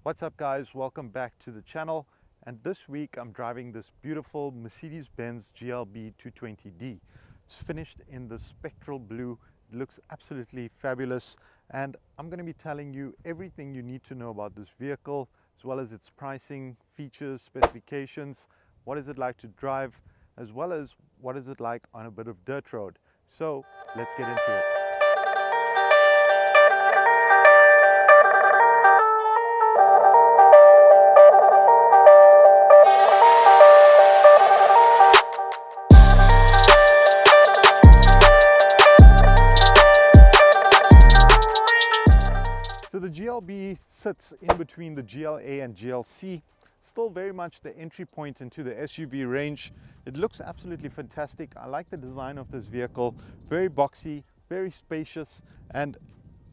What's up guys, welcome back to the channel, and this week I'm driving this beautiful Mercedes-Benz GLB220d. It's finished in the spectral blue. It looks absolutely fabulous, and I'm going to be telling you everything you need to know about this vehicle, as well as its pricing, features, specifications, what is it like to drive, as well as what is it like on a bit of dirt road. So let's get into it. So the GLB sits in between the GLA and GLC, still very much the entry point into the SUV range. It looks absolutely fantastic. I like the design of this vehicle, very boxy, very spacious, and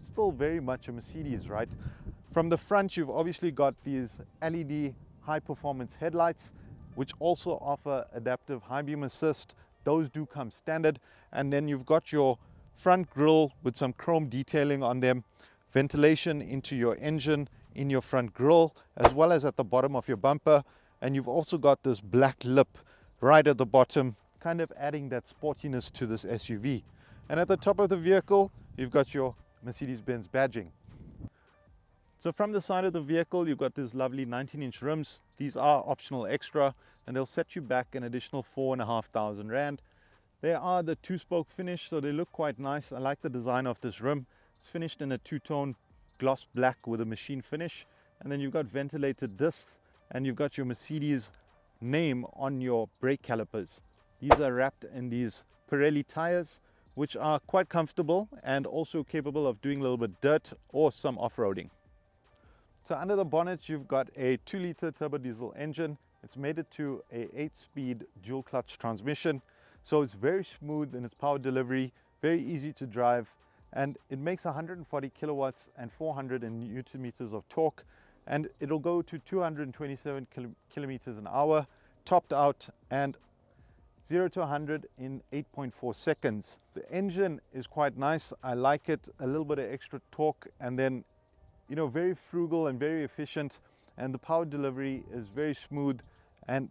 still very much a Mercedes, right? From the front, you've obviously got these LED high performance headlights, which also offer adaptive high beam assist. Those do come standard. And then you've got your front grille with some chrome detailing on them, ventilation into your engine in your front grille, as well as at the bottom of your bumper. And you've also got this black lip right at the bottom, kind of adding that sportiness to this SUV. And at the top of the vehicle, you've got your Mercedes-Benz badging. So from the side of the vehicle, you've got these lovely 19-inch rims. These are optional extra, and they'll set you back an additional 4,500 Rand. They are the two-spoke finish, so they look quite nice. I like the design of this rim. It's finished in a two-tone gloss black with a machine finish. And then you've got ventilated discs, and you've got your Mercedes name on your brake calipers. These are wrapped in these Pirelli tires, which are quite comfortable and also capable of doing a little bit dirt or some off-roading. So under the bonnet, you've got a 2-liter turbo diesel engine. It's made it to a 8-speed dual clutch transmission. So it's very smooth in its power delivery, very easy to drive, and it makes 140 kilowatts and 400 newton meters of torque, and it'll go to 227 kilometers an hour, topped out, and 0 to 100 in 8.4 seconds. The engine is quite nice. I like it. A little bit of extra torque, and then, you know, very frugal and very efficient, and the power delivery is very smooth, and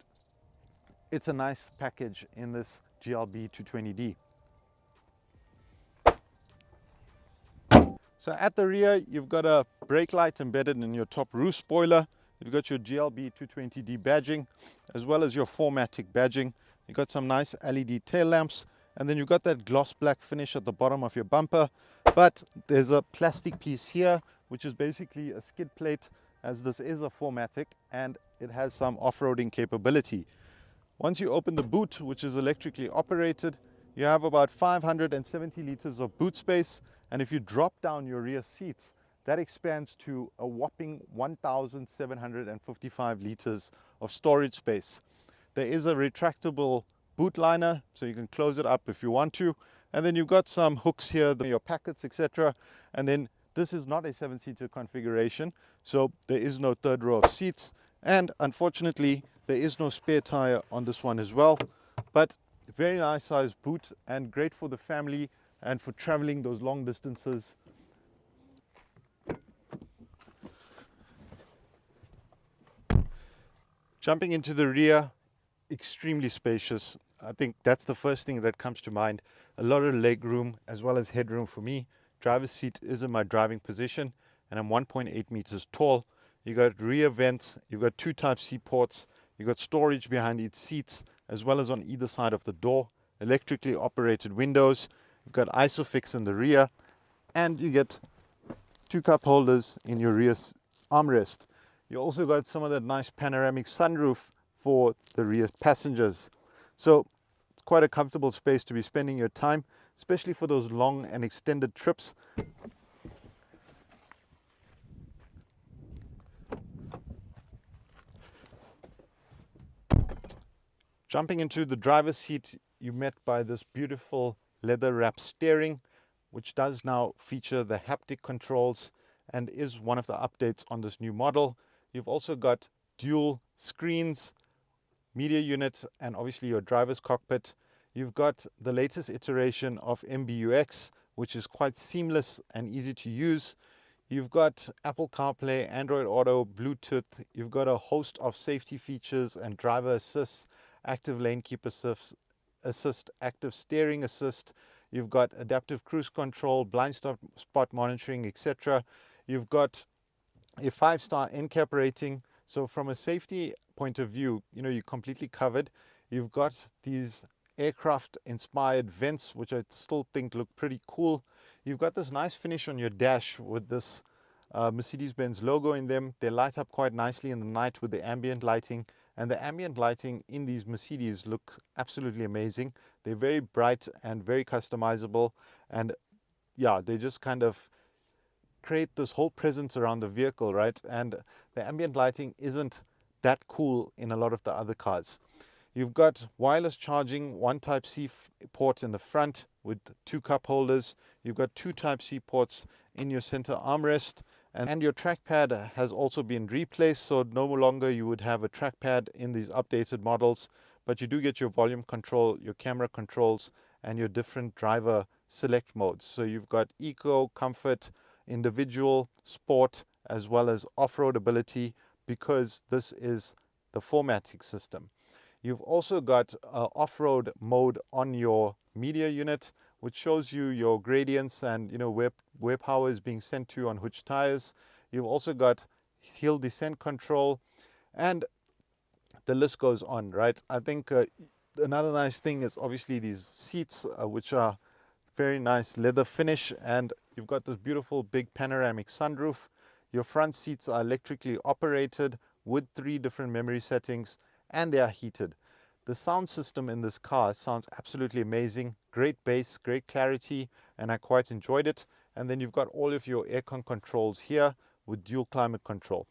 it's a nice package in this GLB220d. So at the rear, you've got a brake light embedded in your top roof spoiler. You've got your GLB220d badging, as well as your 4MATIC badging. You've got some nice LED tail lamps, and then you've got that gloss black finish at the bottom of your bumper. But there's a plastic piece here, which is basically a skid plate, as this is a 4MATIC, and it has some off-roading capability. Once you open the boot, which is electrically operated, you have about 570 liters of boot space. And if you drop down your rear seats, that expands to a whopping 1,755 liters of storage space. There is a retractable boot liner, so you can close it up if you want to. And then you've got some hooks here, your packets, etc. And then this is not a 7-seater configuration, so there is no third row of seats. And unfortunately, there is no spare tire on this one as well. But very nice sized boot, and great for the family and for traveling those long distances. Jumping into the rear, extremely spacious. I think that's the first thing that comes to mind. A lot of leg room as well as headroom for me. Driver's seat is in my driving position, and I'm 1.8 meters tall. You got rear vents, you've got 2 Type-C ports, you've got storage behind each seats as well as on either side of the door, electrically operated windows. You've got ISOFIX in the rear, and you get 2 cup holders in your rear armrest. You also got some of that nice panoramic sunroof for the rear passengers. So it's quite a comfortable space to be spending your time, especially for those long and extended trips. Jumping into the driver's seat, you're met by this beautiful leather wrap steering, which does now feature the haptic controls and is one of the updates on this new model. You've also got dual screens, media unit, and obviously your driver's cockpit. You've got the latest iteration of MBUX, which is quite seamless and easy to use. You've got Apple CarPlay, Android Auto, Bluetooth. You've got a host of safety features and driver assist, active lane keep assist, active steering assist. You've got adaptive cruise control, blind spot monitoring, etc. You've got a 5-star NCAP rating. So from a safety point of view, you're completely covered. You've got these aircraft inspired vents, which I still think look pretty cool. You've got this nice finish on your dash with this Mercedes-Benz logo in them. They light up quite nicely in the night with the ambient lighting, and the ambient lighting in these Mercedes look absolutely amazing. They're very bright and very customizable, and yeah, they just kind of create this whole presence around the vehicle, right? And the ambient lighting isn't that cool in a lot of the other cars. You've got wireless charging, one Type-C port in the front with 2 cup holders. You've got 2 Type-C ports in your center armrest, and your trackpad has also been replaced, so no longer you would have a trackpad in these updated models, but you do get your volume control, your camera controls, and your different driver select modes. So you've got eco, comfort, individual, sport, as well as off-road ability, because this is the 4MATIC system. You've also got off-road mode on your media unit, which shows you your gradients and where power is being sent to on which tires. You've also got hill descent control, and the list goes on, right? I think another nice thing is obviously these seats, which are very nice leather finish, and you've got this beautiful big panoramic sunroof. Your front seats are electrically operated with 3 different memory settings, and they are heated. The sound system in this car sounds absolutely amazing. Great bass, great clarity, and I quite enjoyed it. And then you've got all of your aircon controls here with dual climate control.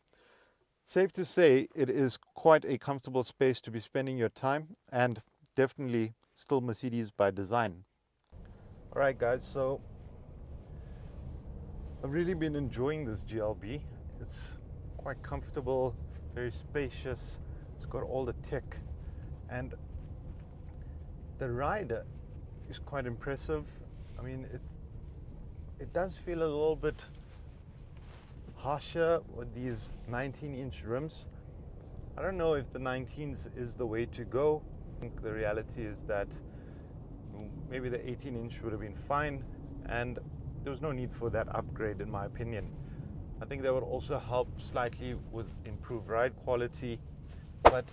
Safe to say, it is quite a comfortable space to be spending your time, and definitely still Mercedes by design. All right, guys, so I've really been enjoying this GLB. It's quite comfortable, very spacious. It's got all the tech, and the ride is quite impressive. I mean, it does feel a little bit harsher with these 19-inch rims. I don't know if the 19s is the way to go. I think the reality is that maybe the 18-inch would have been fine, and there was no need for that upgrade in my opinion. I think that would also help slightly with improved ride quality, but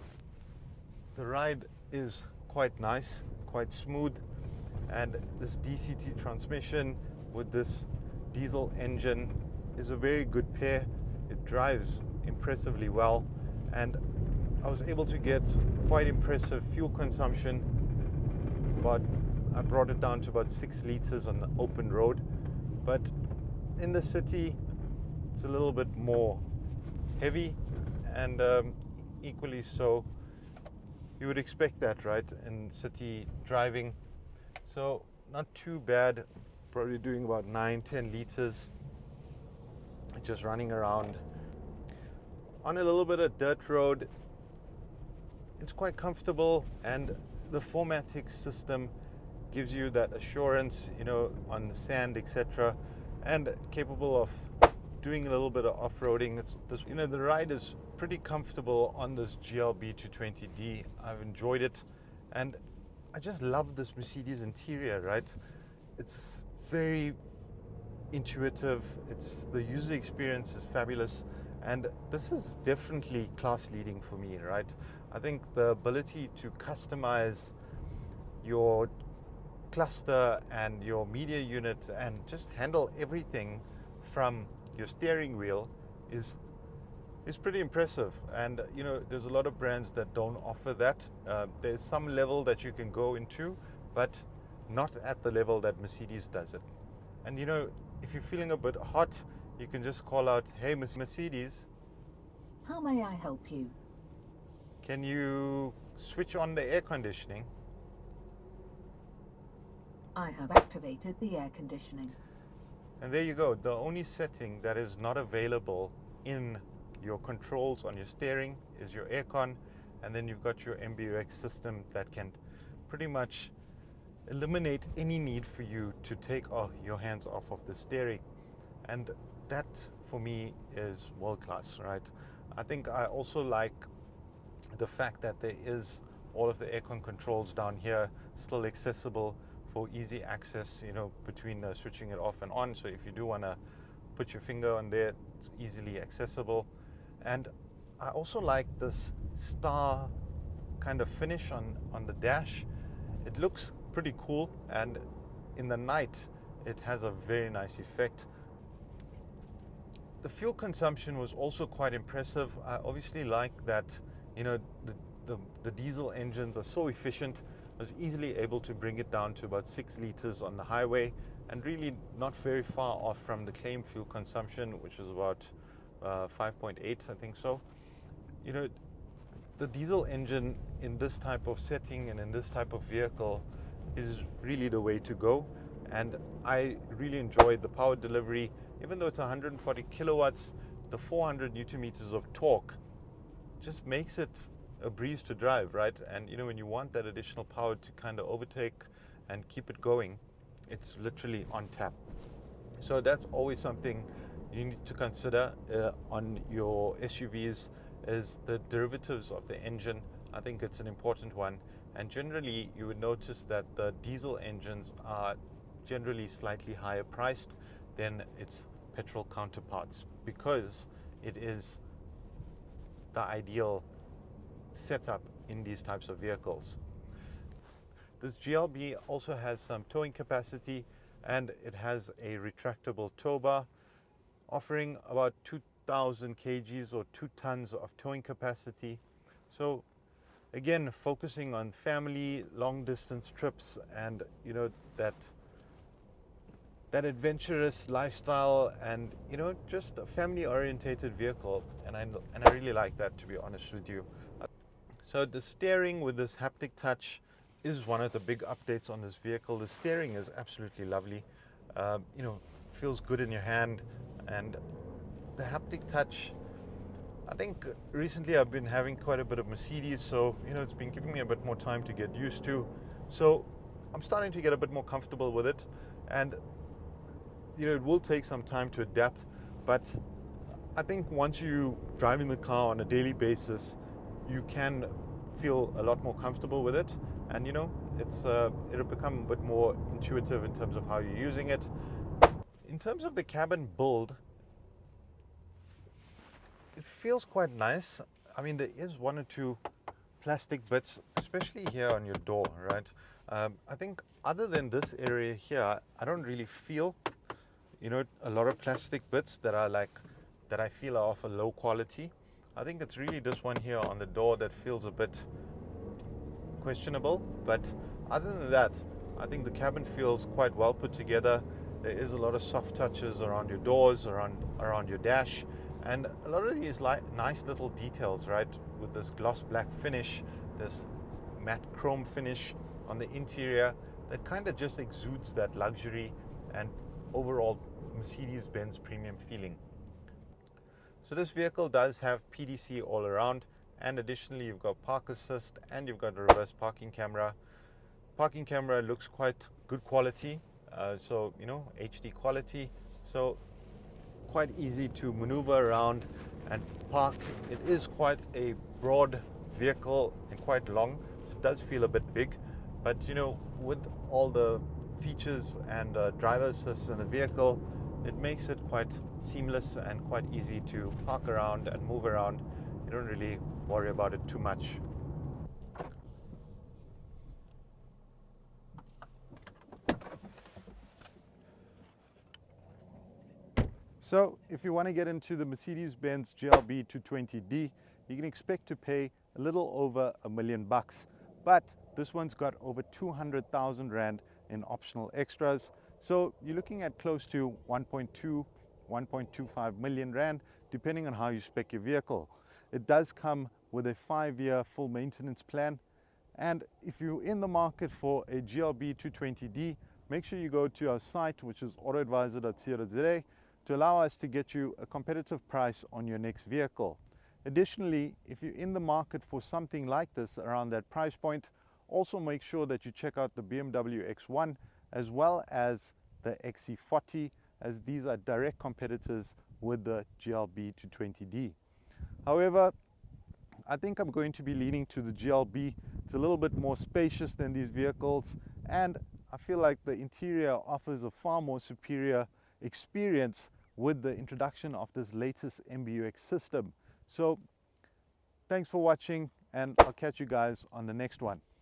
the ride is quite nice, quite smooth, and this DCT transmission with this diesel engine is a very good pair. It drives impressively well, and I was able to get quite impressive fuel consumption, but I brought it down to about 6 liters on the open road. But in the city it's a little bit more heavy, and equally so. You would expect that, right, in city driving. So not too bad, probably doing about 9-10 liters, just running around on a little bit of dirt road. It's quite comfortable, and the 4MATIC system gives you that assurance, on the sand, etc., and capable of doing a little bit of off-roading. The ride is pretty comfortable on this GLB220d. I've enjoyed it, and I just love this Mercedes interior, right? It's very intuitive. The user experience is fabulous, and this is definitely class leading for me, right? I think the ability to customize your cluster and your media unit and just handle everything from your steering wheel is pretty impressive. And there's a lot of brands that don't offer that. There's some level that you can go into, but not at the level that Mercedes does it. And if you're feeling a bit hot, you can just call out, "Hey Mercedes, how may I help you? Can you switch on the air conditioning?" I have activated the air conditioning. And there you go. The only setting that is not available in your controls on your steering is your aircon, and then you've got your MBUX system that can pretty much eliminate any need for you to take your hands off of the steering. And that for me is world class, right? I think I also like the fact that there is all of the aircon controls down here still accessible for easy access, between switching it off and on. So if you do want to put your finger on there, it's easily accessible. And I also like this star kind of finish on the dash. It looks pretty cool, and in the night it has a very nice effect. The fuel consumption was also quite impressive. I obviously like that, the diesel engines are so efficient. I was easily able to bring it down to about 6 liters on the highway, and really not very far off from the claim fuel consumption, which is about 5.8, I think so. The diesel engine in this type of setting and in this type of vehicle is really the way to go. And I really enjoyed the power delivery. Even though it's 140 kilowatts, the 400 newton meters of torque just makes it a breeze to drive, right? And when you want that additional power to kind of overtake and keep it going, it's literally on tap. So that's always something you need to consider on your SUVs, is the derivatives of the engine. I think it's an important one. And generally, you would notice that the diesel engines are generally slightly higher priced than its petrol counterparts, because it is the ideal setup in these types of vehicles. This GLB also has some towing capacity, and it has a retractable tow bar, offering about 2,000 kgs or 2 tons of towing capacity. So again, focusing on family, long distance trips, and that adventurous lifestyle, and just a family orientated vehicle, and I really like that, to be honest with you. So the steering with this haptic touch is one of the big updates on this vehicle. The steering is absolutely lovely. Feels good in your hand, and the haptic touch, I think recently I've been having quite a bit of Mercedes, so it's been giving me a bit more time to get used to. So I'm starting to get a bit more comfortable with it, and it will take some time to adapt, but I think once you drive in the car on a daily basis, you can feel a lot more comfortable with it, and it'll become a bit more intuitive in terms of how you're using it. In terms of the cabin build, it feels quite nice. I mean, there is 1 or 2 plastic bits, especially here on your door, right? I think other than this area here, I don't really feel a lot of plastic bits that I feel are of a low quality. I think it's really this one here on the door that feels a bit questionable, but other than that, I think the cabin feels quite well put together. There is a lot of soft touches around your doors, around your dash, and a lot of these nice little details, right? With this gloss black finish, this matte chrome finish on the interior, that kind of just exudes that luxury and overall Mercedes-Benz premium feeling. So this vehicle does have PDC all around, and additionally you've got park assist, and you've got a reverse parking camera. Parking camera looks quite good quality, so HD quality, so quite easy to maneuver around and park. It is quite a broad vehicle and quite long, so it does feel a bit big, but with all the features and driver assist in the vehicle, it makes it quite seamless and quite easy to park around and move around. You don't really worry about it too much. So if you want to get into the Mercedes-Benz GLB220d, you can expect to pay a little over $1 million, but this one's got over 200,000 Rand in optional extras. So you're looking at close to 1.2, 1.25 million Rand, depending on how you spec your vehicle. It does come with a 5-year full maintenance plan. And if you're in the market for a GLB220d, make sure you go to our site, which is autoadvisor.co.za, to allow us to get you a competitive price on your next vehicle. Additionally, if you're in the market for something like this around that price point, also make sure that you check out the BMW X1 as well as the XC40, as these are direct competitors with the GLB220d. However, I think I'm going to be leaning to the GLB. It's a little bit more spacious than these vehicles, and I feel like the interior offers a far more superior experience with the introduction of this latest MBUX system. So thanks for watching, and I'll catch you guys on the next one.